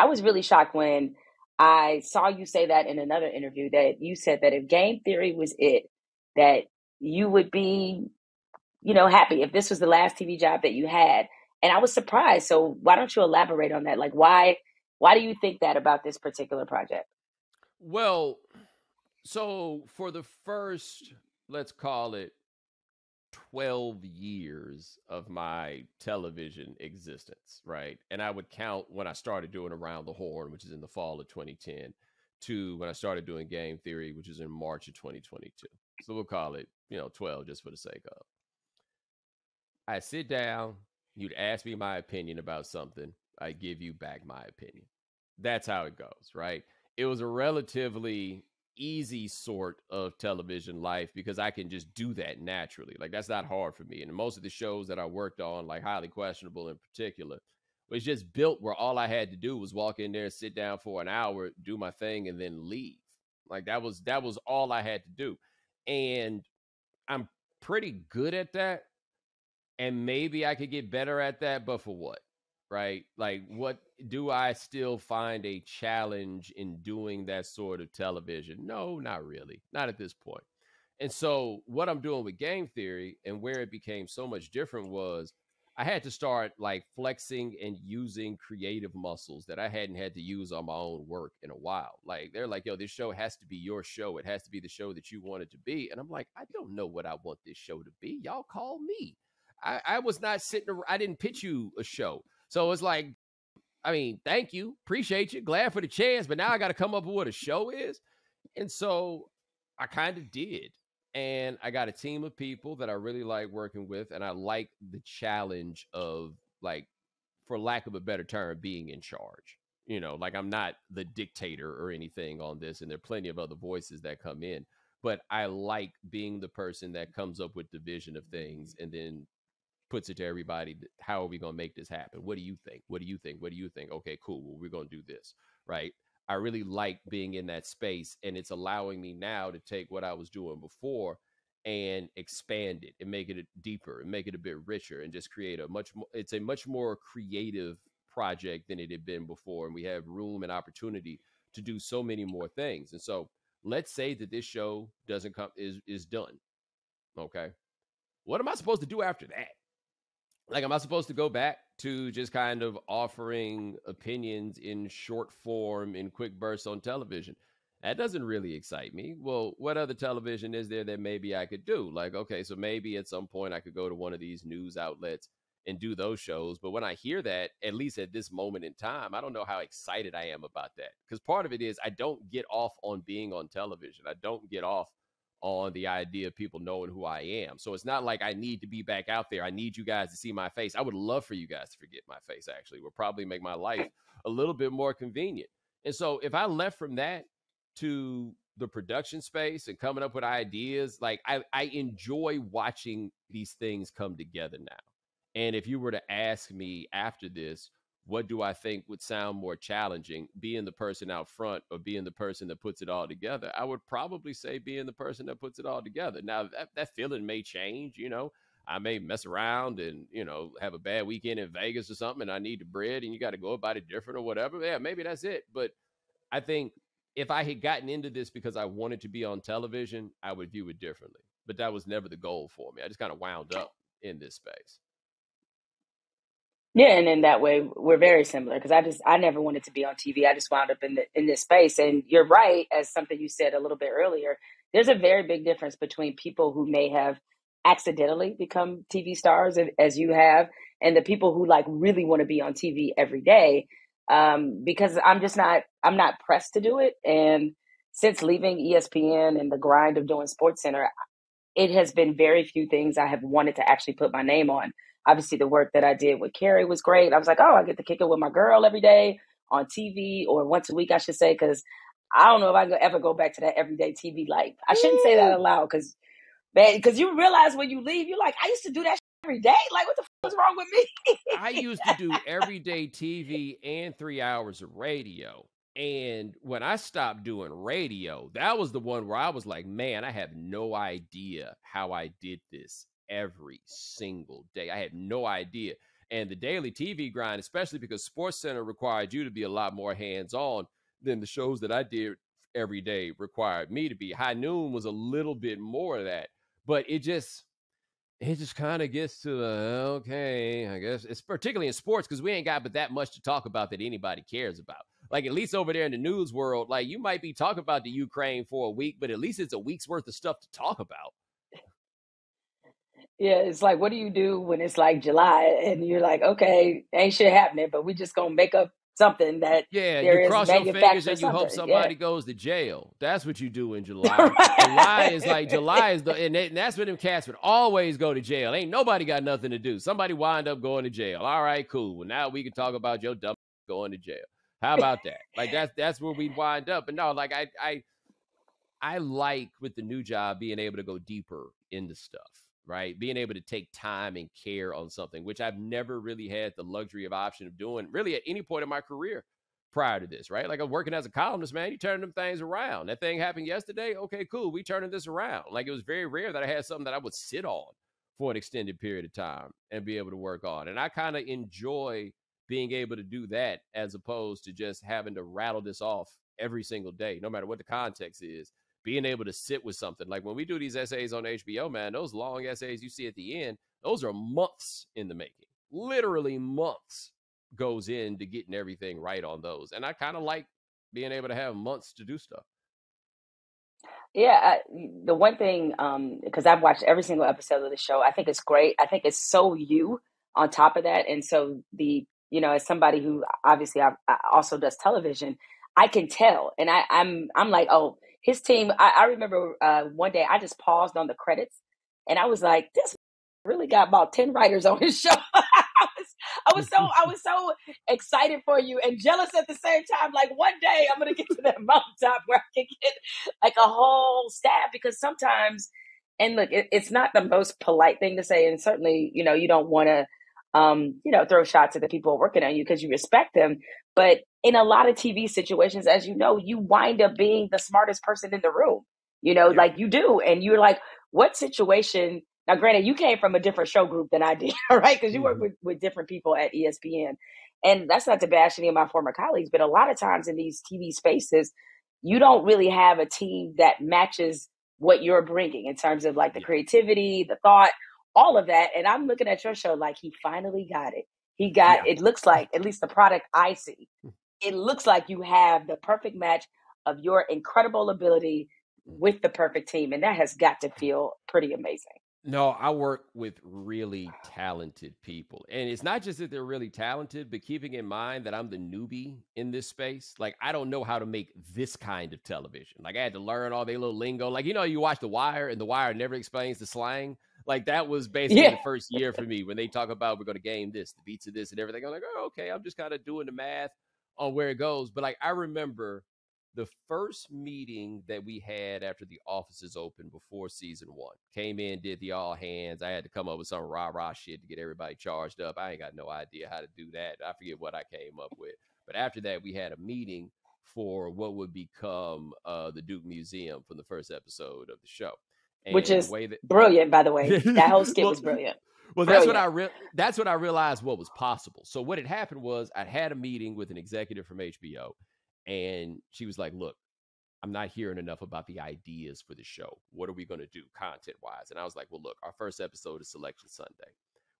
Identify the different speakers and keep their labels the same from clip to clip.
Speaker 1: I was really shocked when I saw you say that in another interview that you said that if game theory was it, that you would be, happy if this was the last TV job that you had. And I was surprised. So why don't you elaborate on that? Like why do you think that about this particular project?
Speaker 2: Well, so for the first, let's call it 12 years of my television existence, right? And I would count when I started doing Around the Horn, which is in the fall of 2010, to when I started doing Game Theory, which is in March of 2022. So we'll call it, 12 just for the sake of. I sit down, you'd ask me my opinion about something, I give you back my opinion. That's how it goes, right? It was a relatively easy sort of television life because I can just do that naturally. Like that's not hard for me. And most of the shows that I worked on, like Highly Questionable in particular, was just built where all I had to do was walk in there, sit down for an hour, do my thing, and then leave. Like that was all I had to do. And I'm pretty good at that, and maybe I could get better at that, but for what? Right? Like, what do I still find a challenge in doing that sort of television? No, not really. Not at this point. And so, what I'm doing with game theory and where it became so much different was I had to start like flexing and using creative muscles that I hadn't had to use on my own work in a while. Like, they're like, yo, this show has to be your show. It has to be the show that you want it to be. And I'm like, I don't know what I want this show to be. Y'all call me. I was not sitting around, I didn't pitch you a show. So it's like, I mean, thank you. Appreciate you. Glad for the chance. But now I got to come up with what a show is. And so I kind of did. And I got a team of people that I really like working with. And I like the challenge of, like, for lack of a better term, being in charge. Like I'm not the dictator or anything on this. And there are plenty of other voices that come in. But I like being the person that comes up with the vision of things and then puts it to everybody. How are we going to make this happen? What do you think? What do you think? What do you think? Okay, cool. Well, we're going to do this, right? I really like being in that space, and it's allowing me now to take what I was doing before and expand it and make it deeper and make it a bit richer and just create a much more, it's a much more creative project than it had been before. And we have room and opportunity to do so many more things. And so let's say that this show doesn't come is done. Okay. What am I supposed to do after that? Like, am I supposed to go back to just kind of offering opinions in short form in quick bursts on television? That doesn't really excite me. Well, what other television is there that maybe I could do? Like, okay, so maybe at some point I could go to one of these news outlets and do those shows. But when I hear that, at least at this moment in time, I don't know how excited I am about that. Because part of it is I don't get off on being on television. I don't get off on the idea of people knowing who I am. So it's not like I need to be back out there. I need you guys to see my face. I would love for you guys to forget my face, actually. It would probably make my life a little bit more convenient. And so if I left from that to the production space and coming up with ideas, like I enjoy watching these things come together now. And if you were to ask me after this, what do I think would sound more challenging, being the person out front or being the person that puts it all together? I would probably say being the person that puts it all together. Now, that feeling may change. I may mess around and, have a bad weekend in Vegas or something and I need the bread and you got to go about it different or whatever. Yeah, maybe that's it. But I think if I had gotten into this because I wanted to be on television, I would view it differently. But that was never the goal for me. I just kind of wound up in this space.
Speaker 1: Yeah, and in that way, we're very similar because I never wanted to be on TV. I just wound up in this space. And you're right, as something you said a little bit earlier. There's a very big difference between people who may have accidentally become TV stars, as you have, and the people who like really want to be on TV every day. Because I'm not pressed to do it. And since leaving ESPN and the grind of doing Sports Center, it has been very few things I have wanted to actually put my name on. Obviously, the work that I did with Carrie was great. I was like, oh, I get to kick it with my girl every day on TV, or once a week, I should say, because I don't know if I could ever go back to that everyday TV life. I shouldn't say that
Speaker 2: Woo!
Speaker 1: aloud because, man, because you realize when you leave, you're like, I used to do that every day. Like, what the is wrong with me?
Speaker 2: I used to do everyday TV and 3 hours of radio. And when I stopped doing radio, that was the one where I was like, man, I have no idea how I did this every single day. I had no idea. And the daily TV grind, especially because SportsCenter required you to be a lot more hands-on than the shows that I did every day required me to be. High Noon was a little bit more of that, but it just kind of gets to okay, I guess it's particularly in sports because we ain't got but that much to talk about that anybody cares about. Like at least over there in the news world, like you might be talking about the Ukraine for a week, but at least it's a week's worth of stuff to talk about.
Speaker 1: Yeah, it's like, what do you do when it's like July and you're like, okay, ain't shit happening, but we just gonna make up something that
Speaker 2: Yeah, you
Speaker 1: there is
Speaker 2: cross your fingers
Speaker 1: manufactured
Speaker 2: and you hope
Speaker 1: something. Yeah.
Speaker 2: somebody goes to jail. That's what you do in July.
Speaker 1: Right.
Speaker 2: July is the and that's when them cats would always go to jail. Ain't nobody got nothing to do. Somebody wind up going to jail. All right, cool. Well, now we can talk about your dumb going to jail. How about that? Like that's where we'd wind up. But no, like I like with the new job being able to go deeper into stuff, right? Being able to take time and care on something, which I've never really had the luxury of option of doing really at any point in my career prior to this, right? Like I'm working as a columnist, man, you turn them things around. That thing happened yesterday. Okay, cool. We turning this around. Like it was very rare that I had something that I would sit on for an extended period of time and be able to work on. And I kind of enjoy being able to do that as opposed to just having to rattle this off every single day, no matter what the context is. Being able to sit with something like when we do these essays on HBO, man, those long essays you see at the end, those are months in the making, literally months goes into getting everything right on those. And I kind of like being able to have months to do stuff.
Speaker 1: Yeah, the one thing, because I've watched every single episode of the show, I think it's great. I think it's so you on top of that. And so as somebody who obviously I also does television, I can tell. And I'm like, oh, his team. I remember one day I just paused on the credits and I was like, this really got about 10 writers on his show. I was so excited for you and jealous at the same time. Like one day I'm gonna get to that mountaintop where I can get like a whole staff because sometimes, and look, it's not the most polite thing to say, and certainly you don't want to throw shots at the people working on you because you respect them. But in a lot of TV situations, as you know, you wind up being the smartest person in the room.
Speaker 2: Yeah.
Speaker 1: Like you do, and you're like, what situation? Now, granted, you came from a different show group than I did, right? Because you work with different people at ESPN. And that's not to bash any of my former colleagues, but a lot of times in these TV spaces, you don't really have a team that matches what you're bringing in terms of like the
Speaker 2: Yeah.
Speaker 1: creativity, the thought, all of that. And I'm looking at your show like he finally got it. He got,
Speaker 2: Yeah.
Speaker 1: it looks like, at least the product I see, it looks like you have the perfect match of your incredible ability with the perfect team. And that has got to feel pretty amazing.
Speaker 2: No, I work with really talented people. And it's not just that they're really talented, but keeping in mind that I'm the newbie in this space. Like, I don't know how to make this kind of television. Like, I had to learn all their little lingo. Like, you watch The Wire, and The Wire never explains the slang. Like, that was basically the first year for me when they talk about we're going to game this, the beats of this, and everything. I'm like, oh, okay, I'm just kind of doing the math on where it goes. But, like, I remember the first meeting that we had after the offices opened before season 1 came in, did the all hands. I had to come up with some rah shit to get everybody charged up. I ain't got no idea how to do that. I forget what I came up with. But after that, we had a meeting for what would become the Duke Museum from the first episode of the show. And
Speaker 1: which is
Speaker 2: the way that
Speaker 1: brilliant, by the way. That whole skit was brilliant.
Speaker 2: Well, that's what I realized what was possible. So what had happened was I'd had a meeting with an executive from HBO. And she was like, look, I'm not hearing enough about the ideas for the show. What are we going to do content wise? And I was like, well, look, our first episode is Selection Sunday.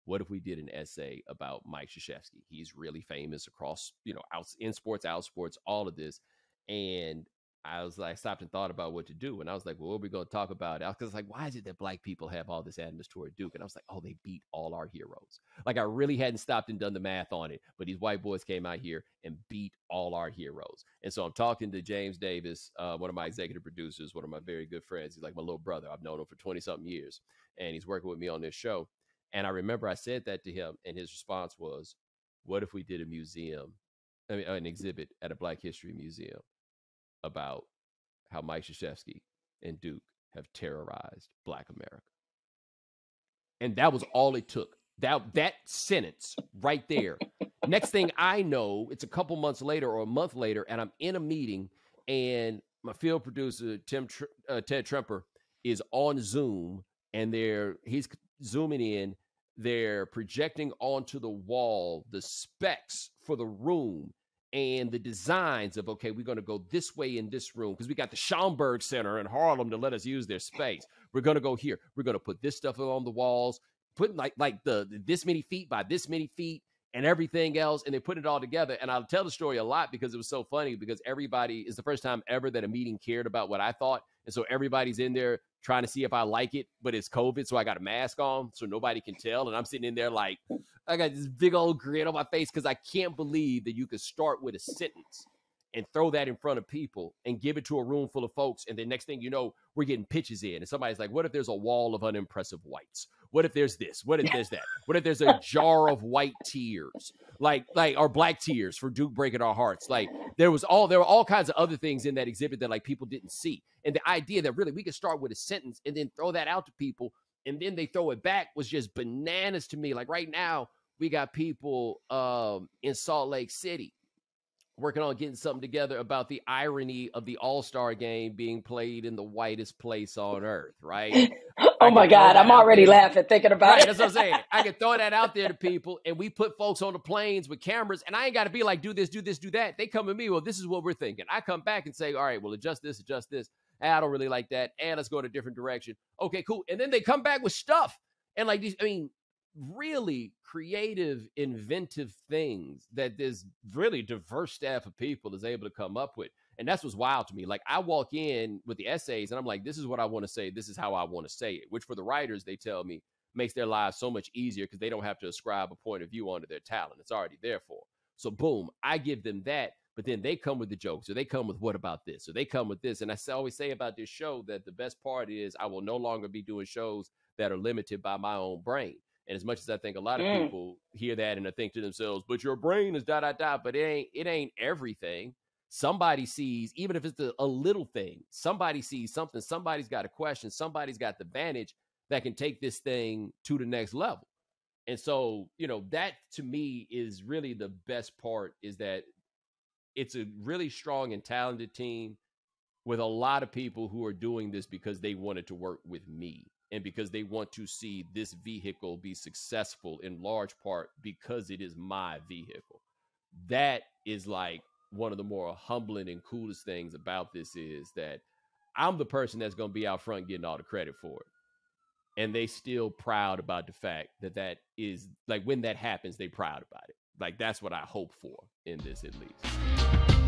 Speaker 2: What if we did an essay about Mike Krzyzewski? He's really famous across, out in sports, out sports, all of this. And I was like, stopped and thought about what to do. And I was like, well, what are we going to talk about? Because like, why is it that black people have all this animus toward Duke? And I was like, oh, they beat all our heroes. Like I really hadn't stopped and done the math on it, but these white boys came out here and beat all our heroes. And so I'm talking to James Davis, one of my executive producers, one of my very good friends. He's like my little brother. I've known him for 20 something years and he's working with me on this show. And I remember I said that to him and his response was, what if we did an exhibit at a Black History Museum about how Mike Krzyzewski and Duke have terrorized Black America. And that was all it took. That sentence right there. Next thing I know, it's a couple months later or a month later, and I'm in a meeting, and my field producer, Ted Tremper, is on Zoom, and he's zooming in they're projecting onto the wall the specs for the room and the designs of, okay, we're going to go this way in this room because we got the Schomburg Center in Harlem to let us use their space. We're going to go here. We're going to put this stuff on the walls, put like the this many feet by this many feet and everything else, and they put it all together. And I'll tell the story a lot because it was so funny, because everybody, is the first time ever that a meeting cared about what I thought. And so everybody's in there trying to see if I like it, but it's COVID, so I got a mask on so nobody can tell. And I'm sitting in there like, I got this big old grin on my face because I can't believe that you could start with a sentence and throw that in front of people and give it to a room full of folks. And the next thing you know, we're getting pitches in. And somebody's like, what if there's a wall of unimpressive whites? What if there's this? What if there's that? What if there's a jar of white tears? Like, or black tears for Duke breaking our hearts. Like, there were all kinds of other things in that exhibit that like people didn't see. And the idea that really we could start with a sentence and then throw that out to people and then they throw it back was just bananas to me. Like right now, we got people in Salt Lake City working on getting something together about the irony of the All-Star game being played in the whitest place on earth, right?
Speaker 1: Oh my God, I'm already laughing thinking about it.
Speaker 2: That's what I'm saying. I can throw that out there to people, and we put folks on the planes with cameras, and I ain't got to be like, do this, do this, do that. They come to me, well, this is what we're thinking. I come back and say, all right, well, adjust this. I don't really like that. And let's go in a different direction. Okay, cool. And then they come back with stuff. And like these, I mean, really creative, inventive things that this really diverse staff of people is able to come up with. And that's what's wild to me. Like I walk in with the essays and I'm like, this is what I want to say. This is how I want to say it, which for the writers, they tell me makes their lives so much easier because they don't have to ascribe a point of view onto their talent. It's already there for them. So boom, I give them that. But then they come with the jokes, or they come with what about this, or they come with this. And I always say about this show that the best part is I will no longer be doing shows that are limited by my own brain. And as much as I think a lot of people hear that and they think to themselves, but your brain is but it ain't everything. Somebody sees, even if it's a little thing, somebody sees something, somebody's got a question, somebody's got the vantage that can take this thing to the next level. And so, you know, that to me is really the best part, is that it's a really strong and talented team with a lot of people who are doing this because they wanted to work with me and because they want to see this vehicle be successful in large part because it is my vehicle. That is like one of the more humbling and coolest things about this, is that I'm the person that's going to be out front getting all the credit for it. And they still proud about the fact that is like, when that happens, they proud about it. Like, that's what I hope for in this, at least.